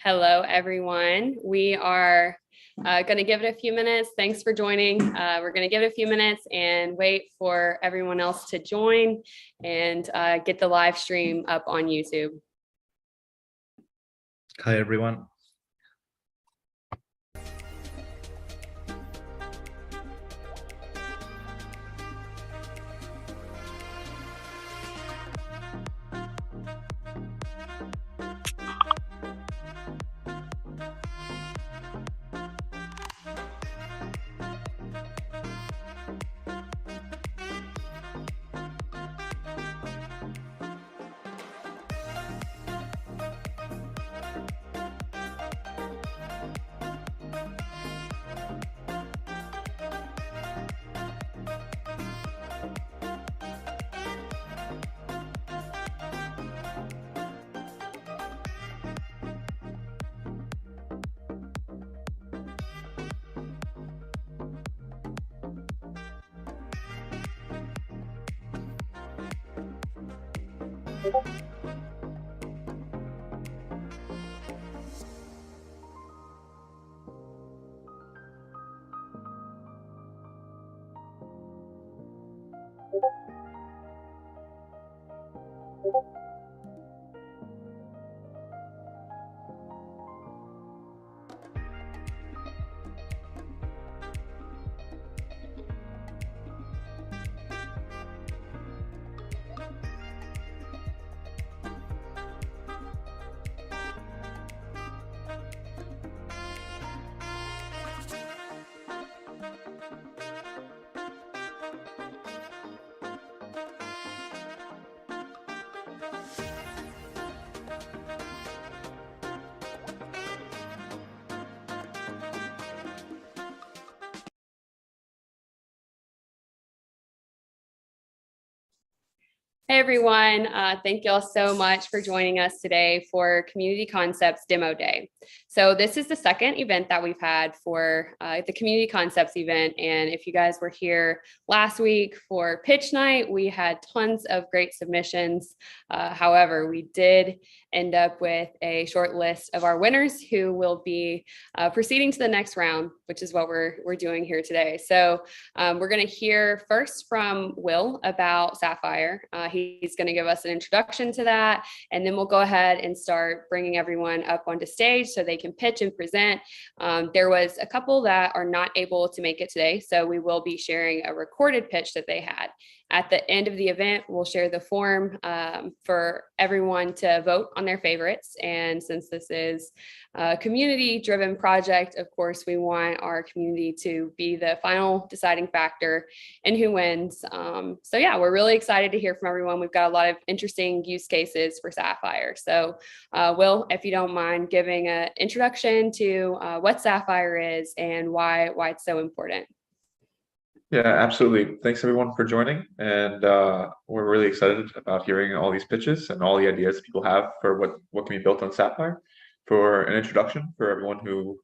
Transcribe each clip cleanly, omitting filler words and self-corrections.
Hello, everyone. We are going to give it a few minutes. Thanks for joining. We're going to give it a few minutes and wait for everyone else to join and get the live stream up on YouTube. Hi, everyone. Hey everyone, thank you all so much for joining us today for Community Concepts Demo Day. So this is the second event that we've had for the Community Concepts event. And if you guys were here last week for pitch night, we had tons of great submissions. However, we did end up with a short list of our winners who will be proceeding to the next round, which is what we're doing here today. So we're going to hear first from Will about Sapphire. He's going to give us an introduction to that, and then we'll go ahead and start bringing everyone up onto stage so they can pitch and present. There was a couple that are not able to make it today, so we will be sharing a recorded pitch that they had. At the end of the event, we'll share the form for everyone to vote on their favorites. And since this is a community-driven project, of course, we want our community to be the final deciding factor in who wins. So yeah, we're really excited to hear from everyone. We've got a lot of interesting use cases for Sapphire. So Will, if you don't mind giving an introduction to what Sapphire is and why it's so important. Yeah, absolutely. Thanks everyone for joining. And we're really excited about hearing all these pitches and all the ideas people have for what can be built on Sapphire. For an introduction for everyone who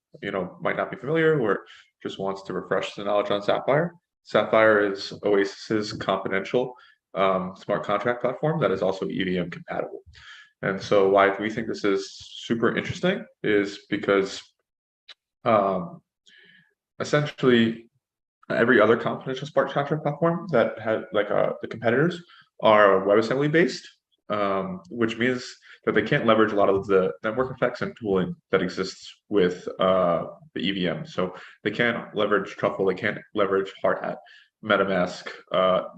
might not be familiar or just wants to refresh the knowledge on Sapphire. Sapphire is Oasis's confidential smart contract platform that is also EVM compatible. And so why we think this is super interesting is because essentially every other confidential smart contract platform that had the competitors are WebAssembly based, which means that they can't leverage a lot of the network effects and tooling that exists with the EVM. So they can't leverage Truffle, they can't leverage Hardhat, MetaMask,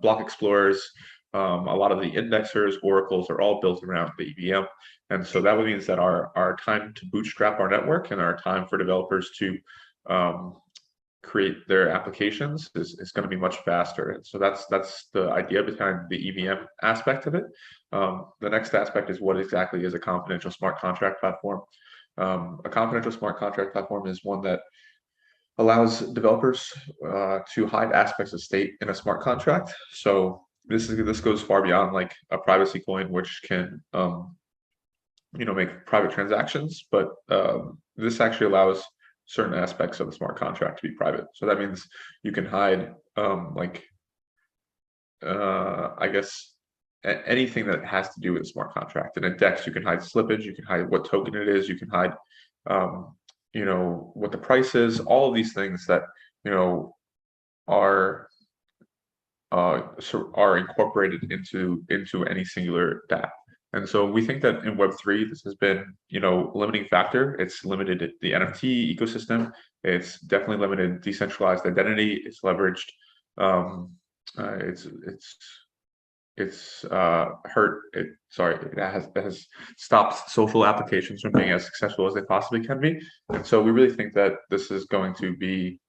block explorers. A lot of the indexers, oracles are all built around the EVM. And so that means that our time to bootstrap our network and our time for developers to create their applications is going to be much faster. And so that's the idea behind the EVM aspect of it. The next aspect is what exactly is a confidential smart contract platform. A confidential smart contract platform is one that allows developers to hide aspects of state in a smart contract. So this goes far beyond like a privacy coin, which can make private transactions, but this actually allows certain aspects of the smart contract to be private. So that means you can hide I guess anything that has to do with a smart contract. In a DEX, you can hide slippage, you can hide what token it is, you can hide what the price is, all of these things that, are are incorporated into any singular dApp. And so we think that in Web3, this has been, a limiting factor. It's limited the NFT ecosystem. It's definitely limited decentralized identity. It's leveraged. It's hurt. It has stopped social applications from being as successful as they possibly can be. And so we really think that this is going to be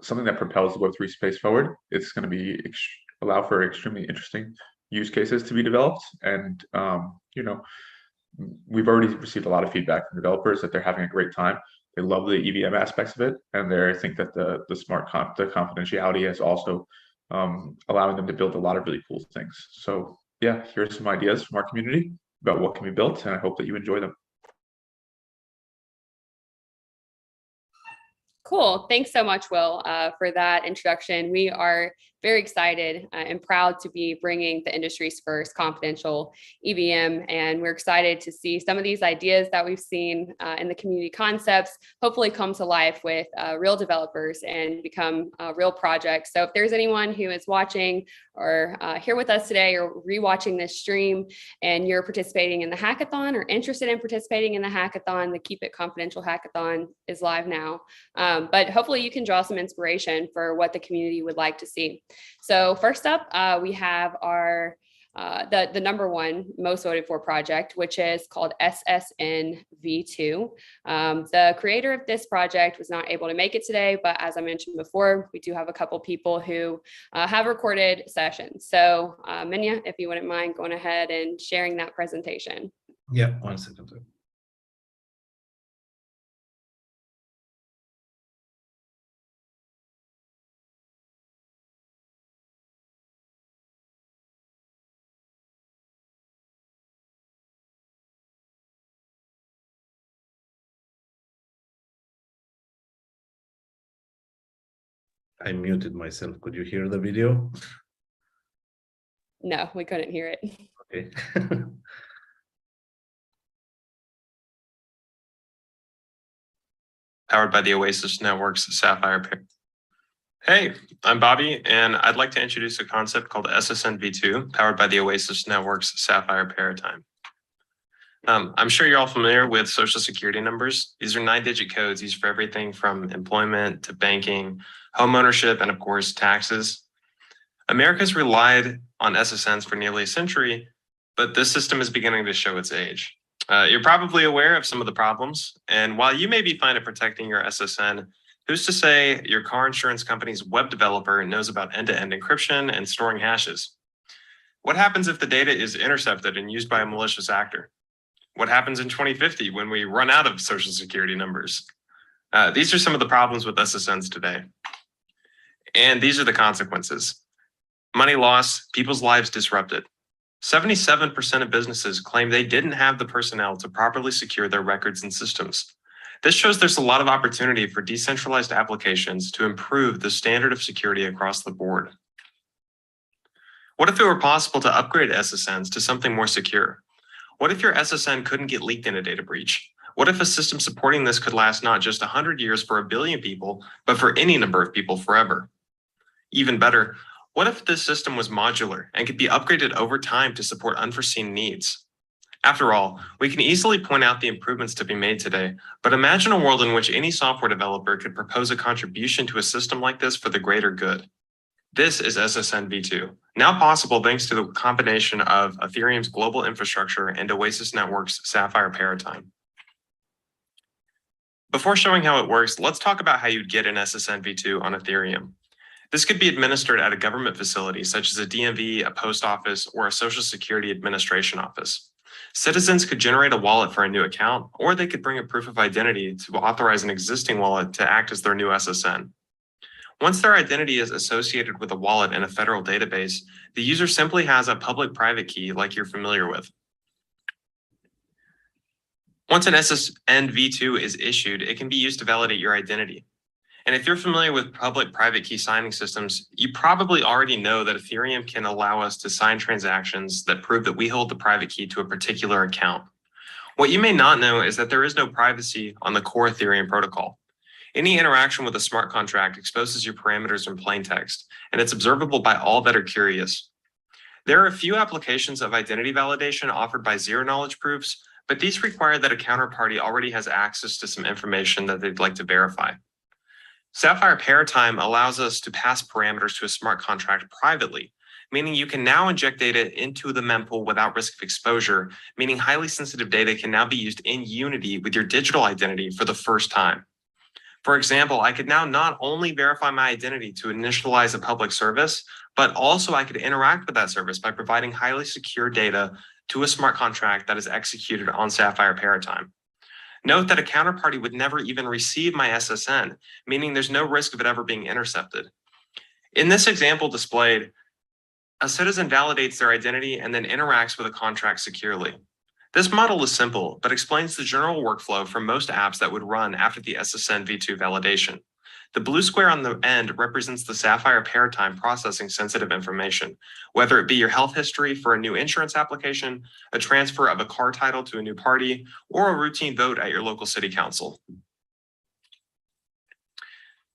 something that propels the Web3 space forward. It's going to be allow for extremely interesting use cases to be developed. And, we've already received a lot of feedback from developers that they're having a great time. They love the EVM aspects of it. And they think that the confidentiality is also allowing them to build a lot of really cool things. So yeah, here's some ideas from our community about what can be built, and I hope that you enjoy them. Cool. Thanks so much, Will, for that introduction. We are very excited and proud to be bringing the industry's first confidential EVM. And we're excited to see some of these ideas that we've seen in the community concepts hopefully come to life with real developers and become real projects. So if there's anyone who is watching or here with us today or rewatching this stream and you're participating in the hackathon or interested in participating in the hackathon, the Keep It Confidential hackathon is live now. But hopefully you can draw some inspiration for what the community would like to see. So first up, we have our the number one most voted for project, which is called SSN V2. The creator of this project was not able to make it today, but as I mentioned before, we do have a couple people who have recorded sessions. So Minya, if you wouldn't mind going ahead and sharing that presentation. Yeah, 1 second. I muted myself. Could you hear the video? No, we couldn't hear it. Okay. Powered by the Oasis Network's Sapphire pair. Hey, I'm Bobby, and I'd like to introduce a concept called SSN V2, powered by the Oasis Network's Sapphire paradigm. I'm sure you're all familiar with social security numbers. These are 9-digit codes used for everything from employment to banking, home ownership, and of course, taxes. America's relied on SSNs for nearly a century, but this system is beginning to show its age. You're probably aware of some of the problems, and while you may be fine at protecting your SSN, who's to say your car insurance company's web developer knows about end-to-end encryption and storing hashes? What happens if the data is intercepted and used by a malicious actor? What happens in 2050 when we run out of social security numbers? These are some of the problems with SSNs today. And these are the consequences. Money loss, people's lives disrupted. 77% of businesses claim they didn't have the personnel to properly secure their records and systems. This shows there's a lot of opportunity for decentralized applications to improve the standard of security across the board. What if it were possible to upgrade SSNs to something more secure? What if your SSN couldn't get leaked in a data breach? What if a system supporting this could last not just 100 years for 1 billion people, but for any number of people forever? Even better, what if this system was modular and could be upgraded over time to support unforeseen needs? After all, we can easily point out the improvements to be made today, but imagine a world in which any software developer could propose a contribution to a system like this for the greater good. This is SSN V2, now possible thanks to the combination of Ethereum's global infrastructure and Oasis Network's Sapphire paradigm. Before showing how it works, let's talk about how you'd get an SSN V2 on Ethereum. This could be administered at a government facility such as a DMV, a post office, or a Social Security Administration office. Citizens could generate a wallet for a new account, or they could bring a proof of identity to authorize an existing wallet to act as their new SSN. Once their identity is associated with a wallet in a federal database, the user simply has a public-private key like you're familiar with. Once an SSN V2 is issued, it can be used to validate your identity. And if you're familiar with public-private key signing systems, you probably already know that Ethereum can allow us to sign transactions that prove that we hold the private key to a particular account. What you may not know is that there is no privacy on the core Ethereum protocol. Any interaction with a smart contract exposes your parameters in plain text, and it's observable by all that are curious. There are a few applications of identity validation offered by zero-knowledge proofs, but these require that a counterparty already has access to some information that they'd like to verify. Sapphire Paratime allows us to pass parameters to a smart contract privately, meaning you can now inject data into the mempool without risk of exposure, meaning highly sensitive data can now be used in unity with your digital identity for the first time. For example, I could now not only verify my identity to initialize a public service, but also I could interact with that service by providing highly secure data to a smart contract that is executed on Sapphire Paratime. Note that a counterparty would never even receive my SSN, meaning there's no risk of it ever being intercepted. In this example displayed, a citizen validates their identity and then interacts with a contract securely. This model is simple, but explains the general workflow for most apps that would run after the SSN V2 validation. The blue square on the end represents the Sapphire Paratime processing sensitive information, whether it be your health history for a new insurance application, a transfer of a car title to a new party, or a routine vote at your local city council.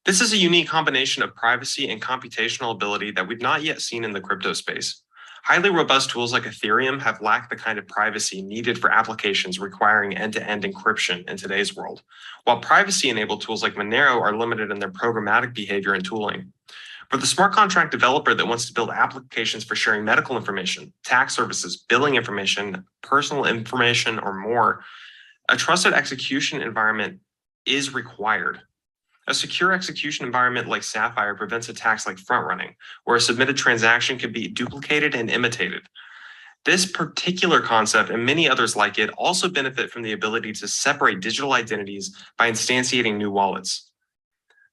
This is a unique combination of privacy and computational ability that we've not yet seen in the crypto space. Highly robust tools like Ethereum have lacked the kind of privacy needed for applications requiring end-to-end encryption in today's world, while privacy-enabled tools like Monero are limited in their programmatic behavior and tooling. For the smart contract developer that wants to build applications for sharing medical information, tax services, billing information, personal information, or more, a trusted execution environment is required. A secure execution environment like Sapphire prevents attacks like front running, where a submitted transaction can be duplicated and imitated. This particular concept and many others like it also benefit from the ability to separate digital identities by instantiating new wallets.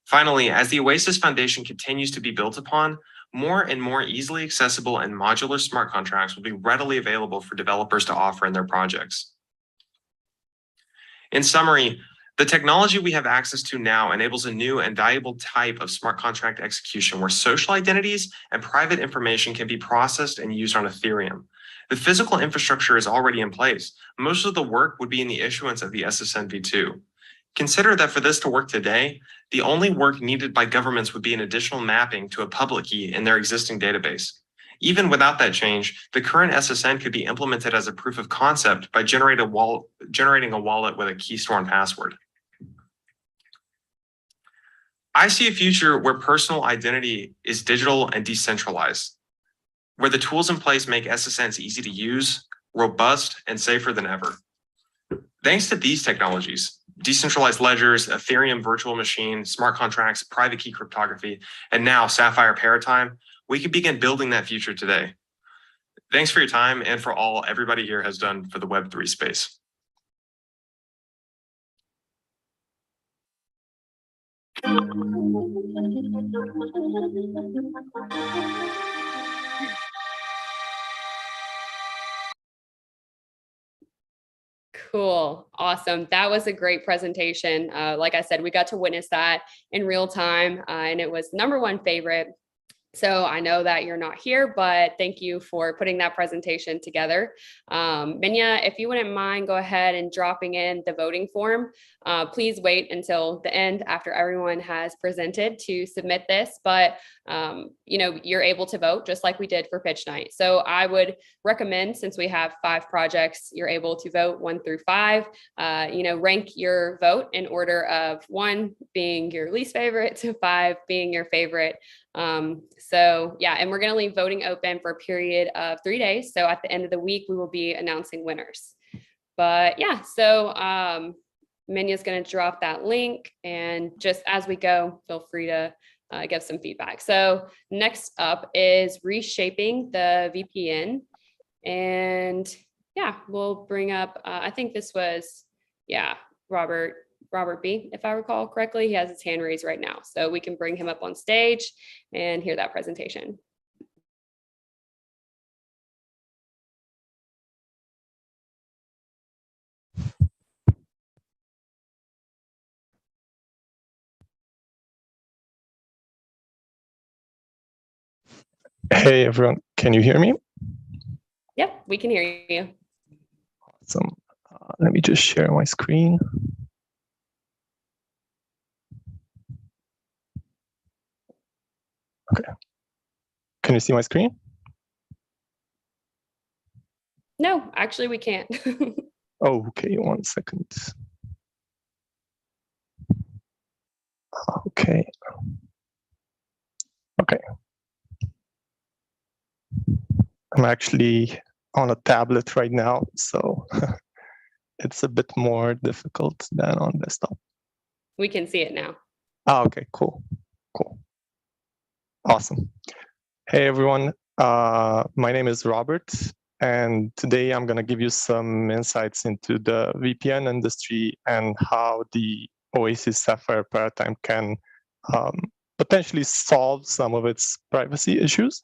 Finally, as the Oasis Foundation continues to be built upon, more and more easily accessible and modular smart contracts will be readily available for developers to offer in their projects. In summary, the technology we have access to now enables a new and valuable type of smart contract execution where social identities and private information can be processed and used on Ethereum. The physical infrastructure is already in place. Most of the work would be in the issuance of the SSN V2. Consider that for this to work today, the only work needed by governments would be an additional mapping to a public key in their existing database. Even without that change, the current SSN could be implemented as a proof of concept by generating a wallet with a key store and password. I see a future where personal identity is digital and decentralized, where the tools in place make SSNs easy to use, robust, and safer than ever. Thanks to these technologies, decentralized ledgers, Ethereum virtual machine, smart contracts, private key cryptography, and now Sapphire Paratime, we can begin building that future today. Thanks for your time and for all everybody here has done for the Web3 space. Cool. Awesome. That was a great presentation. Like I said, we got to witness that in real time, and it was #1 favorite. So I know that you're not here, but thank you for putting that presentation together. Minya, if you wouldn't mind, go ahead and dropping in the voting form. Please wait until the end after everyone has presented to submit this, but you're able to vote just like we did for pitch night. So I would recommend, since we have 5 projects, you're able to vote 1 through 5, rank your vote in order of 1 being your least favorite to 5 being your favorite. So yeah, and we're going to leave voting open for a period of 3 days. So at the end of the week, we will be announcing winners. But yeah, so Minya's going to drop that link, and just as we go, feel free to give some feedback. So next up is Reshaping the VPN. And yeah, we'll bring up, I think this was, Robert B, if I recall correctly. He has his hand raised right now, so we can bring him up on stage and hear that presentation. Hey everyone, can you hear me? Yep, we can hear you. Awesome. Let me just share my screen. Okay. Can you see my screen? No, actually we can't. Oh, okay, 1 second. Okay. Okay. I'm actually on a tablet right now, so it's a bit more difficult than on desktop. We can see it now. Ah, okay, cool. Cool. Awesome. Hey, everyone. My name is Robert, and today I'm going to give you some insights into the VPN industry and how the Oasis Sapphire paradigm can potentially solve some of its privacy issues.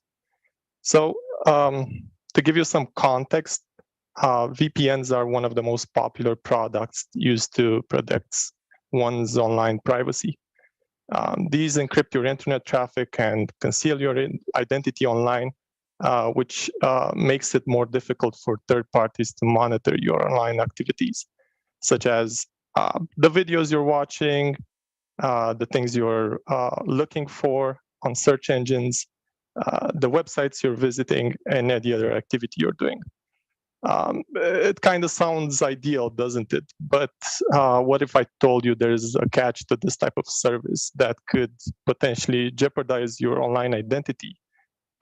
So to give you some context, VPNs are one of the most popular products used to protect one's online privacy. These encrypt your internet traffic and conceal your identity online, which makes it more difficult for third parties to monitor your online activities, such as the videos you're watching, the things you're looking for on search engines, the websites you're visiting, and any other activity you're doing. It kind of sounds ideal, doesn't it? But what if I told you there's a catch to this type of service that could potentially jeopardize your online identity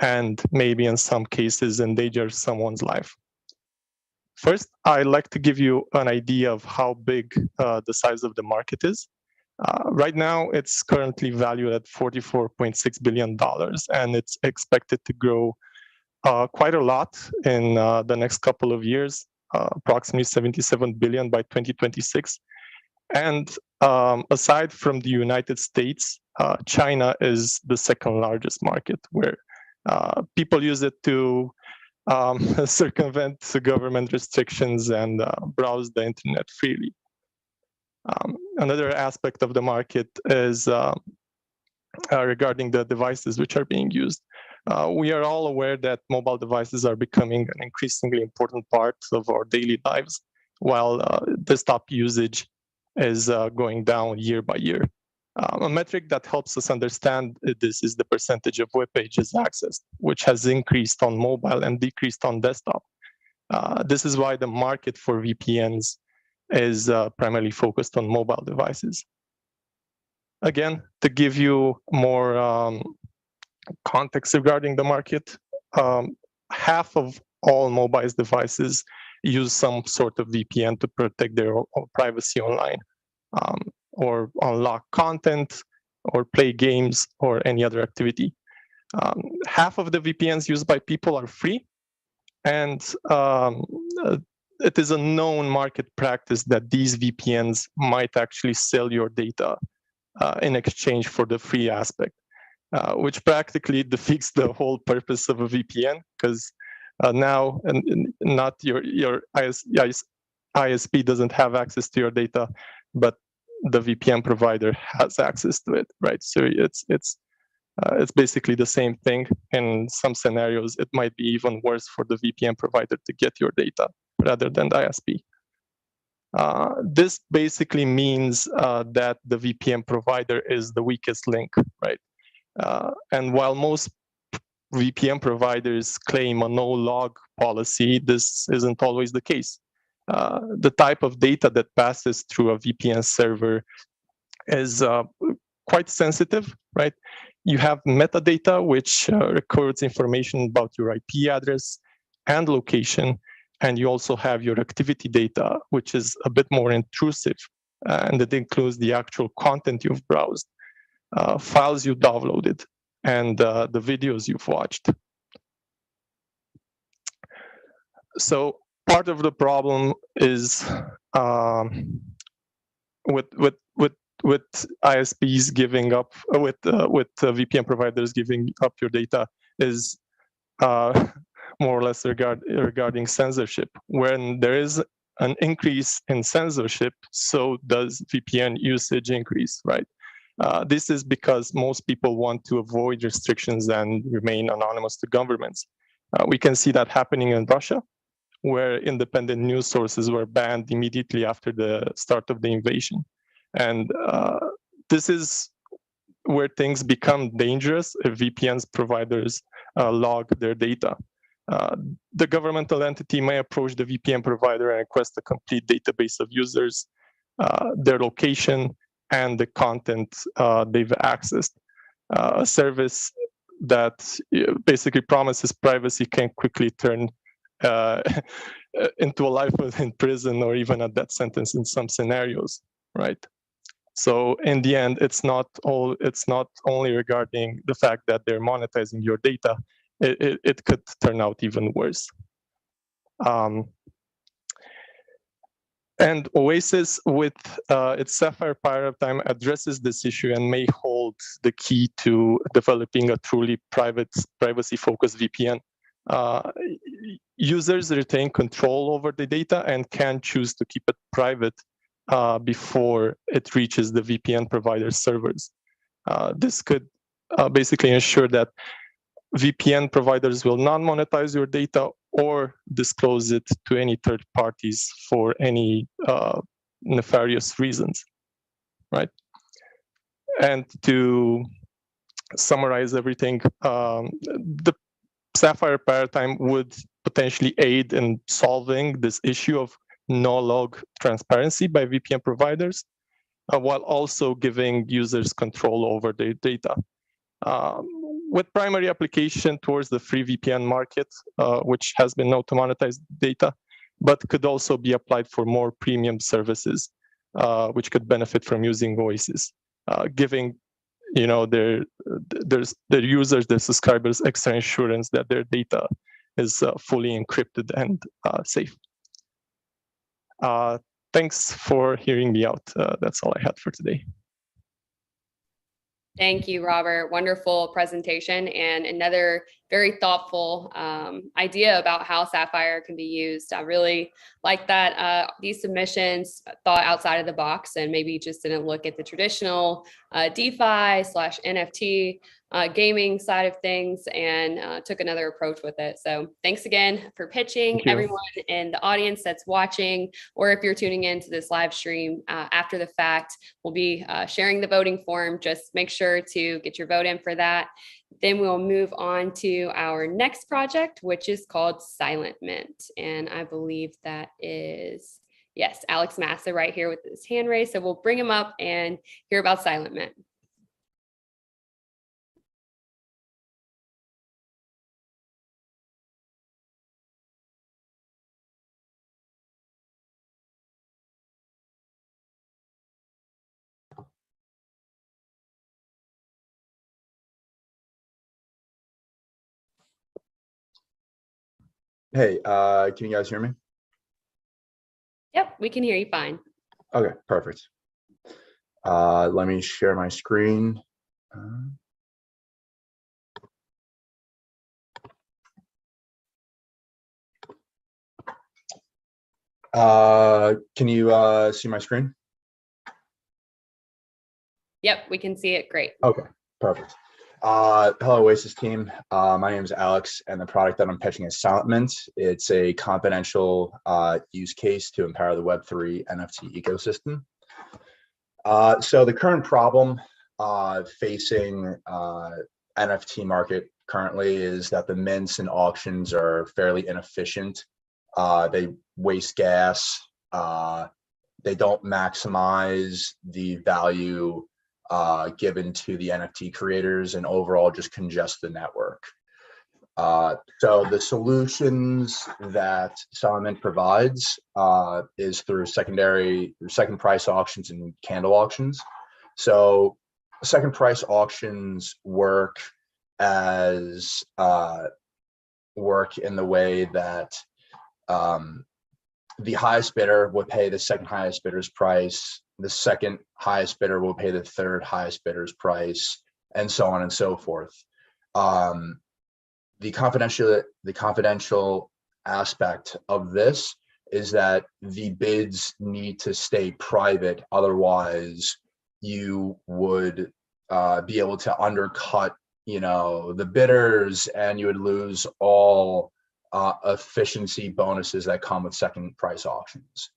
and maybe in some cases endanger someone's life? First, I'd like to give you an idea of how big the size of the market is. Right now, it's currently valued at $44.6 billion, and it's expected to grow quite a lot in the next couple of years, approximately 77 billion by 2026. And aside from the United States, China is the second largest market where people use it to circumvent the government restrictions and browse the internet freely. Another aspect of the market is regarding the devices which are being used. We are all aware that mobile devices are becoming an increasingly important part of our daily lives, while desktop usage is going down year by year. A metric that helps us understand this is the percentage of web pages accessed, which has increased on mobile and decreased on desktop. This is why the market for VPNs is primarily focused on mobile devices. Again, to give you more context regarding the market, half of all mobile devices use some sort of VPN to protect their own privacy online, or unlock content, or play games, or any other activity. Half of the VPNs used by people are free, and it is a known market practice that these VPNs might actually sell your data in exchange for the free aspect, which practically defeats the whole purpose of a VPN, because now not your ISP doesn't have access to your data, but the VPN provider has access to it, right? So it's basically the same thing. In some scenarios, it might be even worse for the VPN provider to get your data rather than the ISP. This basically means that the VPN provider is the weakest link, right? And while most VPN providers claim a no-log policy, this isn't always the case. The type of data that passes through a VPN server is quite sensitive, right? You have metadata, which records information about your IP address and location, and you also have your activity data, which is a bit more intrusive, and it includes the actual content you've browsed, files you downloaded, and the videos you've watched. So part of the problem is with ISPs giving up, with VPN providers giving up your data, is more or less regarding censorship. When there is an increase in censorship, so does VPN usage increase, right? This is because most people want to avoid restrictions and remain anonymous to governments. We can see that happening in Russia, where independent news sources were banned immediately after the start of the invasion. And this is where things become dangerous if VPNs providers log their data. The governmental entity may approach the VPN provider and request a complete database of users, their location, and the content they've accessed. A service that basically promises privacy can quickly turn into a life within prison or even a death sentence in some scenarios, right? So in the end, it's not only regarding the fact that they're monetizing your data. It could turn out even worse. And Oasis, with its Sapphire paradigm, addresses this issue and may hold the key to developing a truly privacy-focused VPN. Users retain control over the data and can choose to keep it private before it reaches the VPN provider's servers. This could basically ensure that VPN providers will not monetize your data or disclose it to any third parties for any nefarious reasons, right? And to summarize everything, the Sapphire paradigm would potentially aid in solving this issue of no-log transparency by VPN providers, while also giving users control over their data. With primary application towards the free VPN market, which has been known to monetize data, but could also be applied for more premium services, which could benefit from using Oasis, giving their users, their subscribers, extra assurance that their data is fully encrypted and safe. Thanks for hearing me out. That's all I had for today. Thank you, Robert. Wonderful presentation and another very thoughtful idea about how Sapphire can be used. I really like that these submissions thought outside of the box and maybe just didn't look at the traditional DeFi/NFT gaming side of things and took another approach with it. So thanks again for pitching, everyone in the audience that's watching, or if you're tuning into this live stream after the fact, we'll be sharing the voting form. Just make sure to get your vote in for that. Then we'll move on to our next project, which is called Silent Mint. And I believe that is, yes, Alex Massa right here with his hand raised. So we'll bring him up and hear about Silent Mint. Hey, can you guys hear me? Yep, we can hear you fine. Okay, perfect. Let me share my screen. Can you see my screen? Yep, we can see it. Great. Okay, perfect. Hello, Oasis team. My name is Alex, and the product that I'm pitching is Silent Mint. It's a confidential use case to empower the Web3 NFT ecosystem. So the current problem facing NFT market currently is that the mints and auctions are fairly inefficient. They waste gas. They don't maximize the value given to the NFT creators, and overall just congest the network. So the solutions that Silent Mint provides is through second price auctions and candle auctions. So second price auctions work as work in the way that the highest bidder would pay the second highest bidder's price, the second highest bidder will pay the third highest bidder's price, and so on and so forth. The confidential aspect of this is that the bids need to stay private, otherwise you would be able to undercut the bidders, and you would lose all efficiency bonuses that come with second price auctions.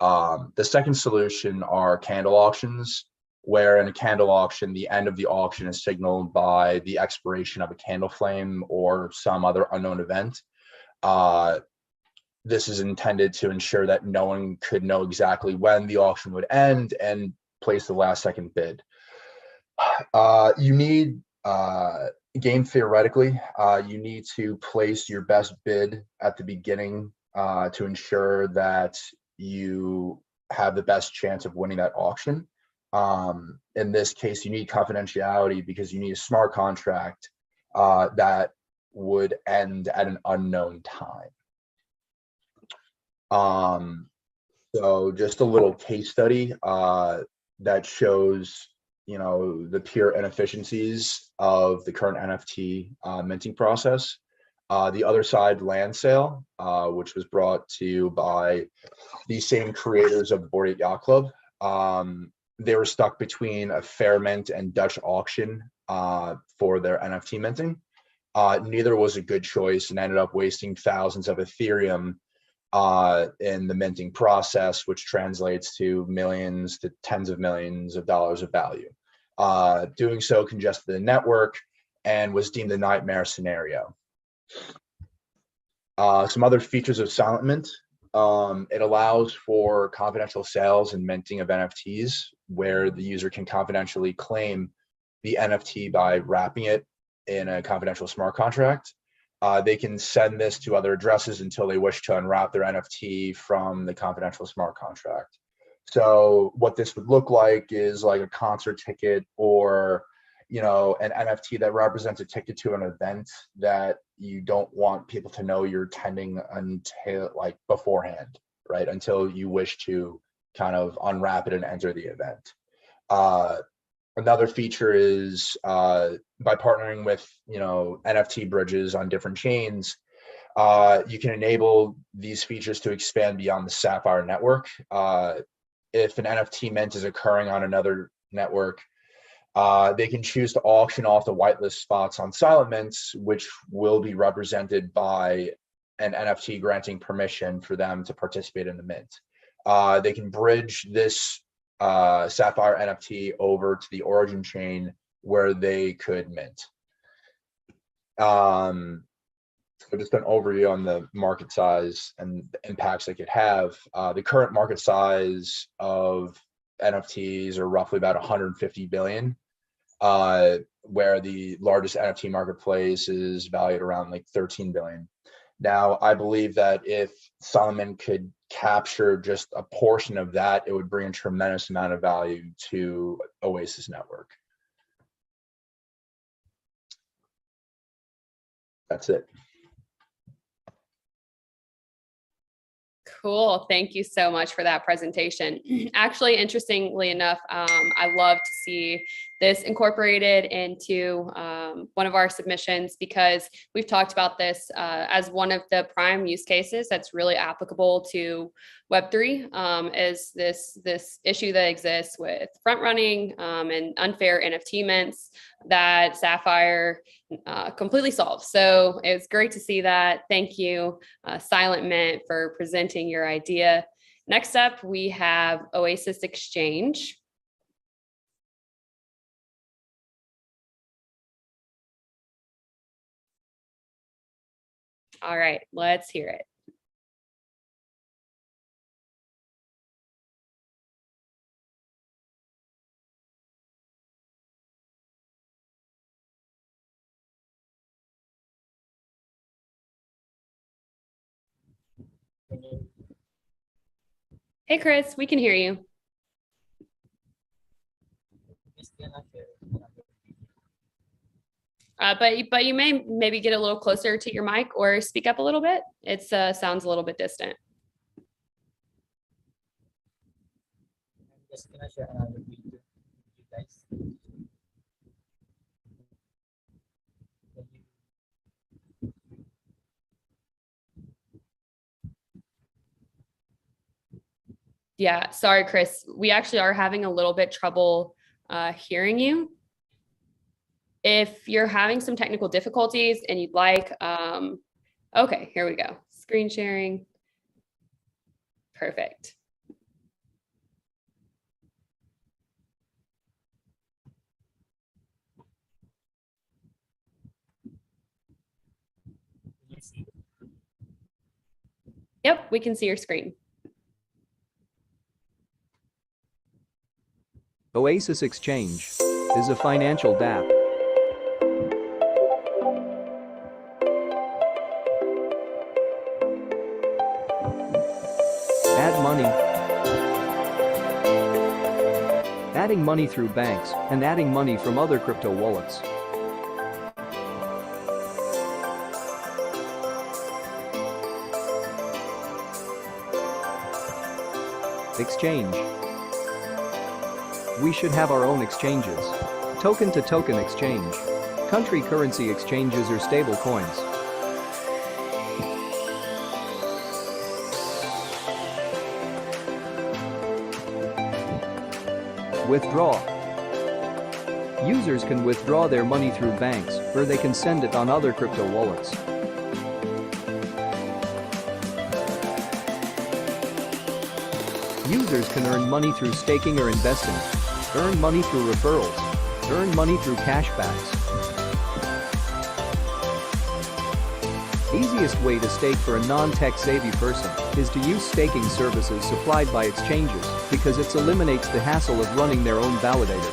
The second solution are candle auctions, where in a candle auction, the end of the auction is signaled by the expiration of a candle flame or some other unknown event. This is intended to ensure that no one could know exactly when the auction would end and place the last second bid. You need, game theoretically, you need to place your best bid at the beginning to ensure that you have the best chance of winning that auction. In this case, you need confidentiality because you need a smart contract that would end at an unknown time. So just a little case study that shows, the pure inefficiencies of the current NFT minting process. The other side land sale, which was brought to you by the same creators of the Bored Ape Yacht Club. They were stuck between a fair mint and Dutch auction for their NFT minting. Neither was a good choice and ended up wasting thousands of Ethereum in the minting process, which translates to millions to tens of millions of dollars of value. Doing so congested the network and was deemed a nightmare scenario. Some other features of Silent Mint. It allows for confidential sales and minting of NFTs, where the user can confidentially claim the NFT by wrapping it in a confidential smart contract. They can send this to other addresses until they wish to unwrap their NFT from the confidential smart contract. So what this would look like is like a concert ticket or, an NFT that represents a ticket to an event that you don't want people to know you're attending until beforehand, right? Until you wish to kind of unwrap it and enter the event. Another feature is by partnering with, NFT bridges on different chains, you can enable these features to expand beyond the Sapphire network. If an NFT mint is occurring on another network, they can choose to auction off the whitelist spots on Silent Mints, which will be represented by an NFT granting permission for them to participate in the mint. They can bridge this Sapphire NFT over to the origin chain where they could mint. So just an overview on the market size and the impacts they could have. The current market size of NFTs are roughly about 150 billion, where the largest NFT marketplace is valued around 13 billion. Now, I believe that if Solomon could capture just a portion of that, it would bring a tremendous amount of value to Oasis network. That's it. Cool. Thank you so much for that presentation. Actually, interestingly enough, I love to see this incorporated into one of our submissions because we've talked about this as one of the prime use cases that's really applicable to Web3 is this issue that exists with front running and unfair NFT mints that Sapphire completely solves. So it's great to see that. Thank you, Silent Mint, for presenting your idea. Next up, we have Oasis Exchange. All right, let's hear it. Hey, Chris, we can hear you. But you may maybe get a little closer to your mic or speak up a little bit. It sounds a little bit distant. Just gonna share another video with you guys. Yeah, sorry, Chris. We actually are having a little bit trouble hearing you. If you're having some technical difficulties and you'd like, Okay, here we go. Screen sharing. Perfect. Yep, we can see your screen. Oasis Exchange is a financial dApp. Add money. Adding money through banks and adding money from other crypto wallets. Exchange. We should have our own exchanges. Token-to-token exchange. Country currency exchanges or stable coins. Withdraw. Users can withdraw their money through banks, or they can send it on other crypto wallets. Users can earn money through staking or investing, earn money through referrals, earn money through cashbacks. Easiest way to stake for a non-tech savvy person is to use staking services supplied by exchanges because it eliminates the hassle of running their own validator.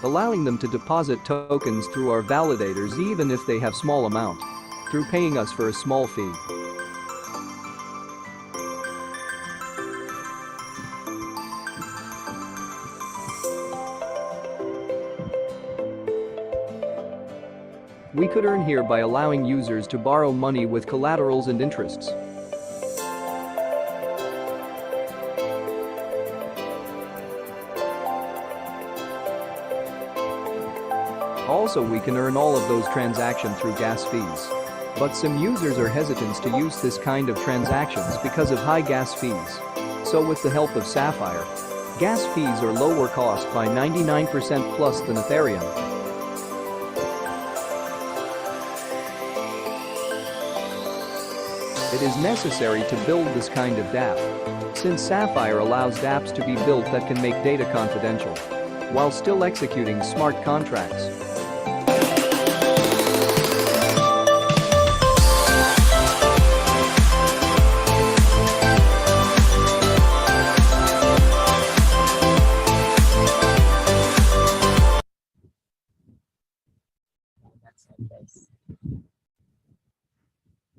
Allowing them to deposit tokens through our validators even if they have small amount, through paying us for a small fee. We could earn here by allowing users to borrow money with collaterals and interests. Also, we can earn all of those transactions through gas fees. But some users are hesitant to use this kind of transactions because of high gas fees. So with the help of Sapphire, gas fees are lower cost by 99% plus than Ethereum. It is necessary to build this kind of dApp, since Sapphire allows dApps to be built that can make data confidential, while still executing smart contracts.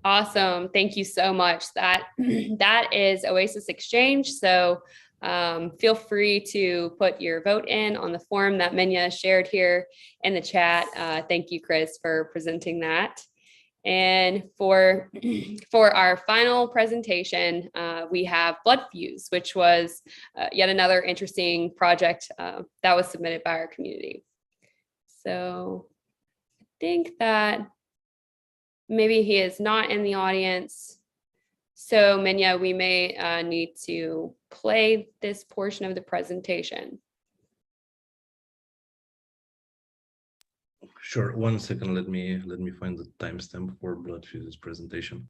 Awesome. Thank you so much. That is Oasis Exchange. So feel free to put your vote in on the form that Minya shared here in the chat. Thank you, Chris, for presenting that. And for our final presentation, we have Blood Fuse, which was yet another interesting project that was submitted by our community. So I think that maybe he is not in the audience. So Minya, we may need to play this portion of the presentation. Sure. 1 second. Let me find the timestamp for Blood Fuse's presentation.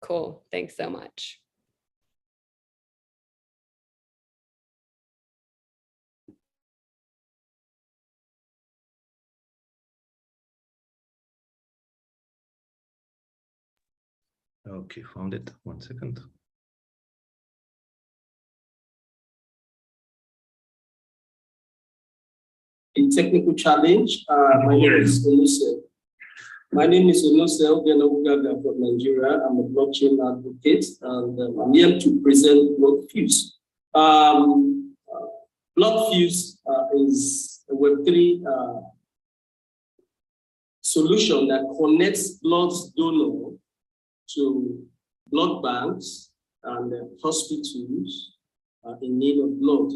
Cool. Thanks so much. Okay, found it. 1 second. A technical challenge. My name is Onuse. My name is Onuse Ogenabugaga from Nigeria. I'm a blockchain advocate, and I'm here to present Blood Fuse. Blood Fuse is a Web3 solution that connects blood donor to blood banks and hospitals in need of blood.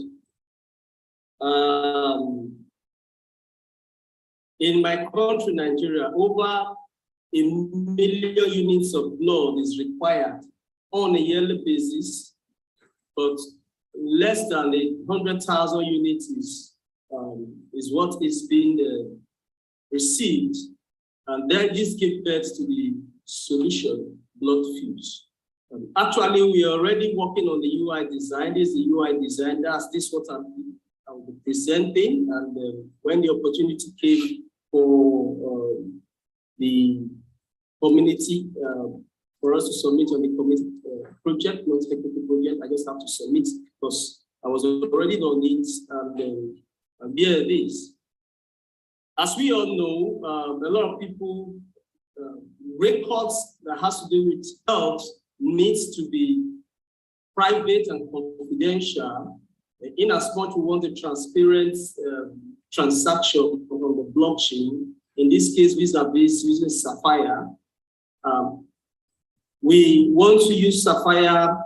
In my country, Nigeria, over 1 million units of blood is required on a yearly basis, but less than 100,000 units is is what is being received, and then this gives birth to the solution, Blood Fuse. Actually, we are already working on the UI design. This is the UI design. This what I'll be presenting. And when the opportunity came for the community, for us to submit on the community project, not technical project, I just have to submit because I was already on it. And here it is. As we all know, a lot of people, records that has to do with health needs to be private and confidential. In as much we want a transparent transaction on the blockchain, in this case, vis-a-vis using Sapphire, we want to use Sapphire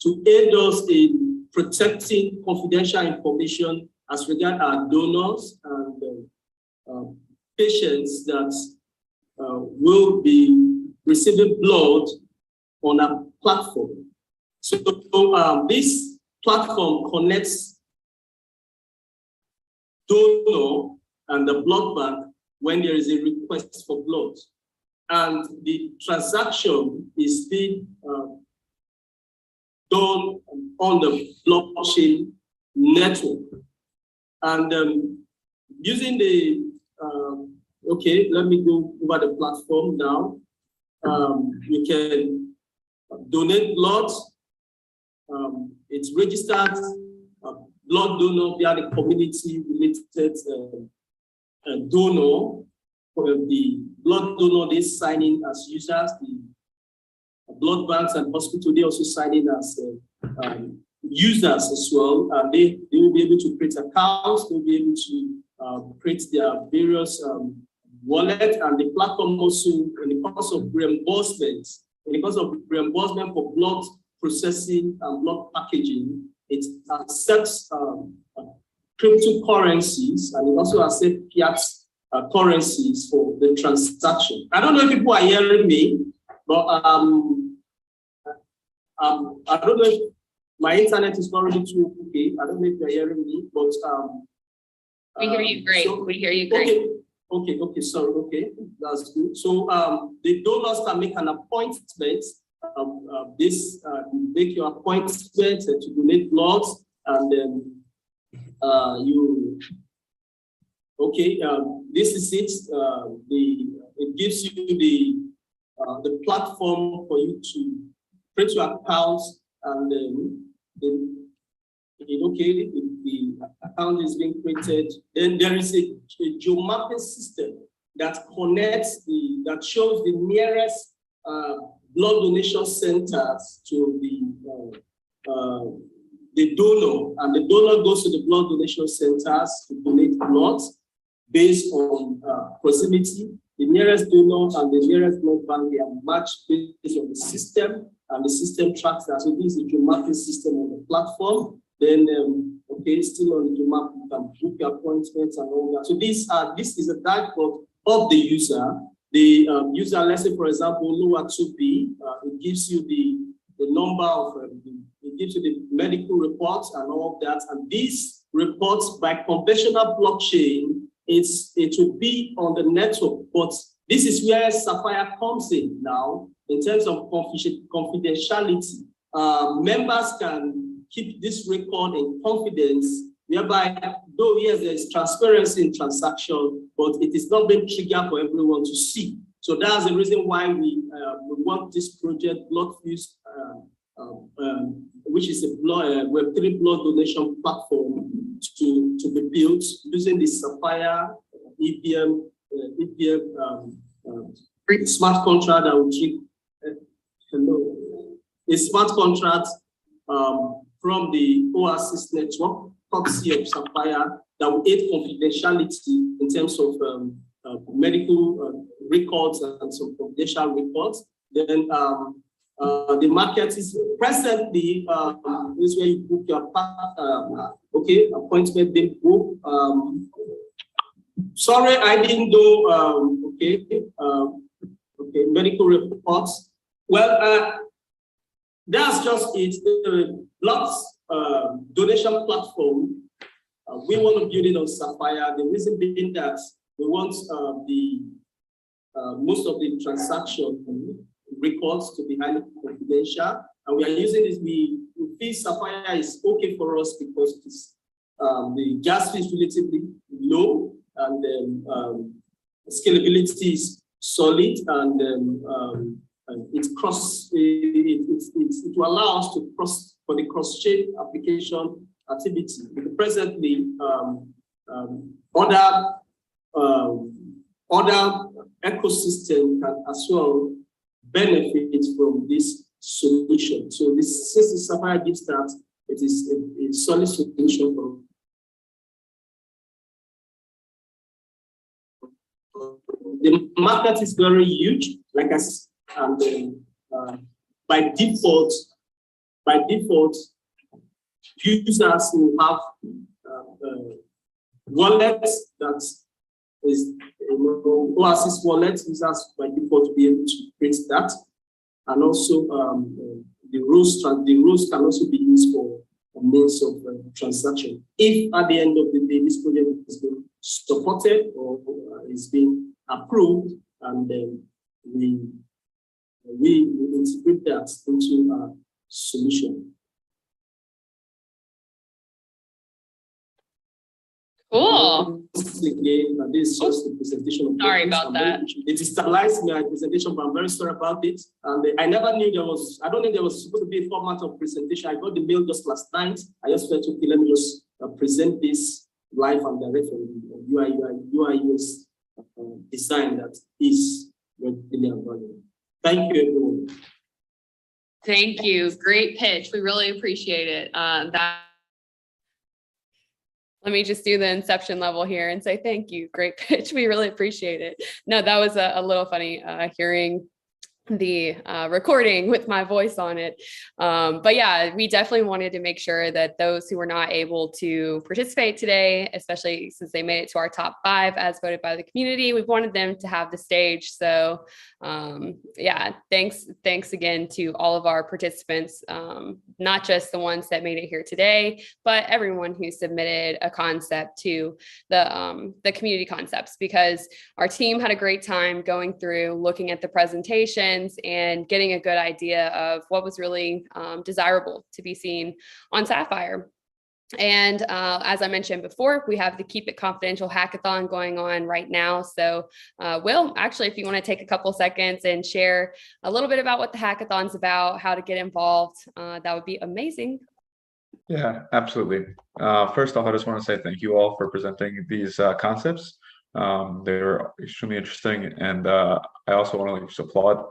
to aid us in protecting confidential information as regards our donors and patients that will be receiving blood on a platform. So this platform connects donor and the blood bank when there is a request for blood. And the transaction is being done on the blockchain network. And using the, okay, let me go over the platform now. You can donate blood. It's registered blood donor via the community-related donor. The blood donor, they sign in as users. The blood banks and hospital, they also sign in as users as well. And they will be able to create accounts. They'll be able to create their various wallet, and the platform also, in the course of reimbursement, for blood processing and blood packaging, it accepts cryptocurrencies, and it also accepts fiat currencies for the transaction. I don't know if people are hearing me, but I don't know if my internet is not really too okay. I don't know if you're hearing me, but we hear you great. So, we hear you great. Okay, sorry, okay, that's good. So the donors can make an appointment. Make your appointment to donate blood, and then this is it. It gives you the platform for you to create your accounts, and then the account is being created. Then there is a geomapping system that connects that shows the nearest blood donation centers to the donor, and the donor goes to the blood donation centers to donate blood based on proximity. The nearest donor and the nearest blood bank, they are matched based on the system, and the system tracks that. So this is a geomapping system on the platform. Then, still on the geomap, you can book your appointments and all that. So this is a dashboard of the user. The user, let's say, for example, lower 2B, it gives you the number of, it gives you the medical reports and all of that. And these reports by conventional blockchain, it will be on the network, but this is where Sapphire comes in now in terms of confidentiality. Members can keep this record in confidence, whereby, though yes, there is transparency in transaction, but it is not being triggered for everyone to see. So that's the reason why we want this project, Blood Fuse, which is a Web3 blood donation platform, to be built using the Sapphire EVM smart contract that will a smart contract from the Oasis network, courtesy of Sapphire, that will aid confidentiality in terms of medical records and some confidential records. Then the market is presently this is where you book your appointment being booked. Sorry, I didn't do medical reports. Well, that's just it. Blood donation platform We want to build it on Sapphire. The reason being that we want most of the transaction records to be highly confidential, and we are using this. We feel Sapphire is okay for us because it's, the gas fee is relatively low, and scalability is solid, and it will allow us to cross for the cross-chain application activity. Presently, other ecosystem can as well benefit from this solution. So this, since the Sapphire gives that, it is a solid solution for the market is very huge, like I said, and by default, users will have wallets that is Oasis wallet. Users by default to be able to print that, and also the rules can also be used for a means of transaction. If at the end of the day this project is being supported or is being approved, and then we integrate that into a solution. Cool. Again, this is just the presentation of Sorry about that. It destabilized my presentation, but I'm very sorry about it. And I never knew I don't think there was supposed to be a format of presentation. I got the mail just last night. I just felt, okay, let me just present this live and direct from UI UX design that is really available. Thank you, everyone. Thank you. Great pitch. We really appreciate it. Let me just do the inception level here and say thank you. Great pitch. We really appreciate it. No, that was a little funny hearing the recording with my voice on it. But yeah, we definitely wanted to make sure that those who were not able to participate today, especially since they made it to our top 5 as voted by the community, we wanted them to have the stage. So yeah, thanks again to all of our participants, not just the ones that made it here today, but everyone who submitted a concept to the community concepts, because our team had a great time going through, looking at the presentations and getting a good idea of what was really desirable to be seen on Sapphire. And as I mentioned before, we have the Keep It Confidential Hackathon going on right now. So Will, actually, if you want to take a couple seconds and share a little bit about what the hackathon's about, how to get involved, that would be amazing. Yeah, absolutely. First off, I just want to say thank you all for presenting these concepts. They were extremely interesting, and I also want to just applaud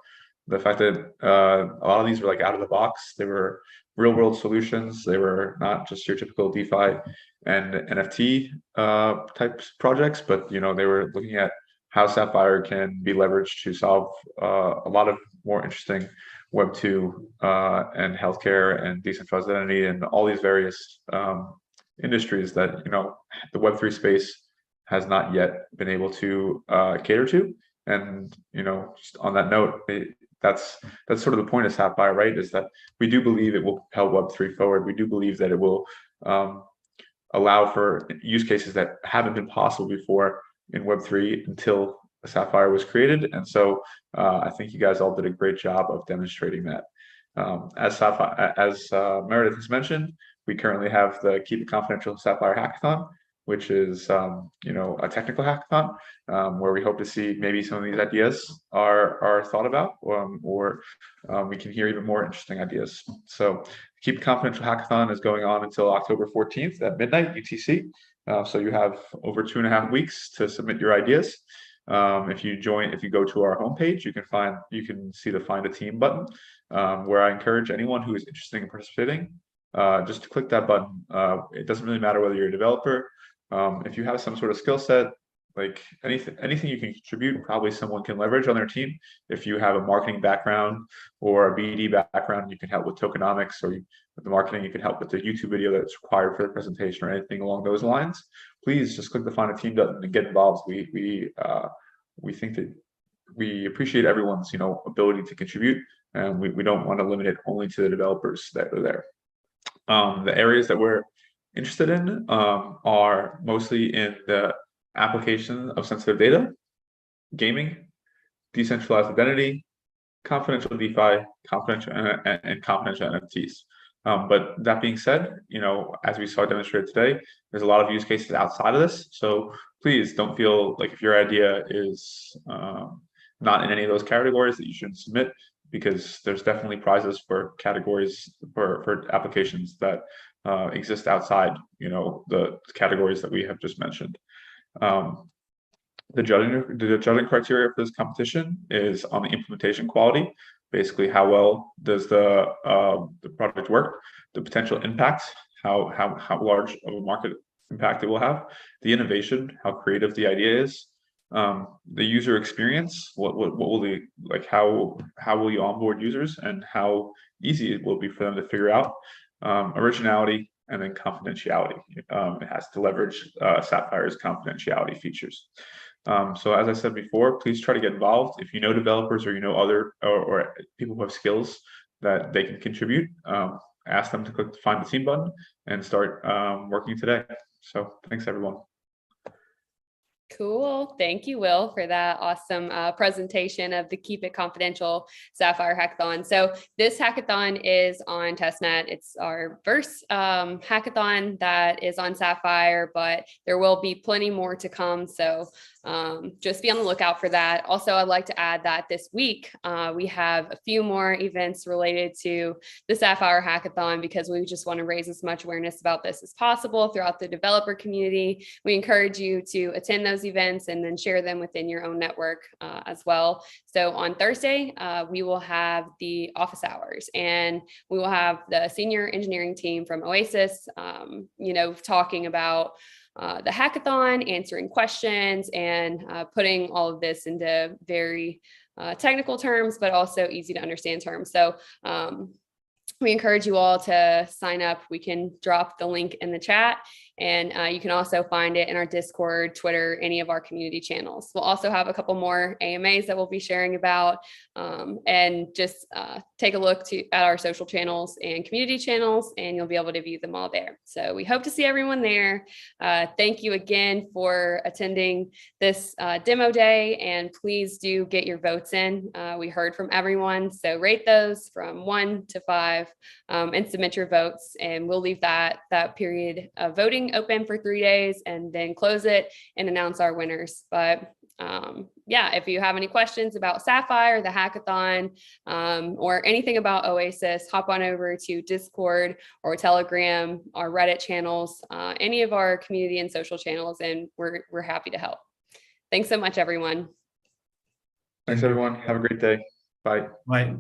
the fact that a lot of these were like out of the box. They were real world solutions. They were not just your typical DeFi and NFT type projects, but they were looking at how Sapphire can be leveraged to solve a lot of more interesting Web2 and healthcare and decentralized identity and all these various industries that the Web3 space has not yet been able to cater to. And just on that note, that's sort of the point of Sapphire, right? Is that we do believe it will propel Web3 forward. We do believe that it will allow for use cases that haven't been possible before in Web3 until Sapphire was created. And so I think you guys all did a great job of demonstrating that. As Meredith has mentioned, we currently have the Keep It Confidential Sapphire Hackathon, which is a technical hackathon where we hope to see maybe some of these ideas are thought about, or we can hear even more interesting ideas. So Keep It Confidential Hackathon is going on until October 14th at midnight UTC. So you have over 2.5 weeks to submit your ideas. If you go to our homepage, you can see the Find a Team button, where I encourage anyone who is interested in participating just to click that button. It doesn't really matter whether you're a developer. If you have some sort of skill set, like anything you can contribute, probably someone can leverage on their team. If you have a marketing background or a BD background, you can help with tokenomics, or with the marketing, you can help with the YouTube video that's required for the presentation or anything along those lines. Please just click the Find a Team button and get involved. We think that we appreciate everyone's ability to contribute, and we don't want to limit it only to the developers that are there. The areas that we're interested in are mostly in the application of sensitive data, gaming, decentralized identity, confidential DeFi, confidential and confidential NFTs. But that being said, as we saw demonstrated today, there's a lot of use cases outside of this. So please don't feel like if your idea is not in any of those categories that you shouldn't submit, because there's definitely prizes for categories for applications that exist outside, the categories that we have just mentioned. The judging criteria for this competition is on the implementation quality. Basically, how well does the product work, the potential impact, how large of a market impact it will have, the innovation, how creative the idea is, the user experience, what will the how will you onboard users, and how easy it will be for them to figure out, originality, and then confidentiality. It has to leverage Sapphire's confidentiality features. So as I said before, please try to get involved. If you know developers or other or people who have skills that they can contribute, ask them to click the Find the Team button and start working today. So thanks, everyone. Cool. Thank you, Will, for that awesome presentation of the Keep It Confidential Sapphire Hackathon. So this hackathon is on testnet. It's our first hackathon that is on Sapphire, but there will be plenty more to come. So just be on the lookout for that. Also, I'd like to add that this week we have a few more events related to the Sapphire Hackathon, because we just want to raise as much awareness about this as possible throughout the developer community. We encourage you to attend those events and then share them within your own network as well. So on Thursday, we will have the office hours, and we will have the senior engineering team from Oasis, talking about the hackathon, answering questions, and putting all of this into very technical terms, but also easy to understand terms. So we encourage you all to sign up. We can drop the link in the chat, and you can also find it in our Discord, Twitter, any of our community channels. We'll also have a couple more AMAs that we'll be sharing about, and just take a look at our social channels and community channels, and you'll be able to view them all there. So we hope to see everyone there. Thank you again for attending this demo day, and please do get your votes in. We heard from everyone, so rate those from 1 to 5 and submit your votes, and we'll leave that period of voting open for 3 days and then close it and announce our winners. But yeah, if you have any questions about Sapphire, the hackathon, or anything about Oasis, hop on over to Discord or Telegram, our Reddit channels, any of our community and social channels, and we're happy to help. Thanks so much, everyone. Thanks, everyone. Have a great day. Bye. Bye.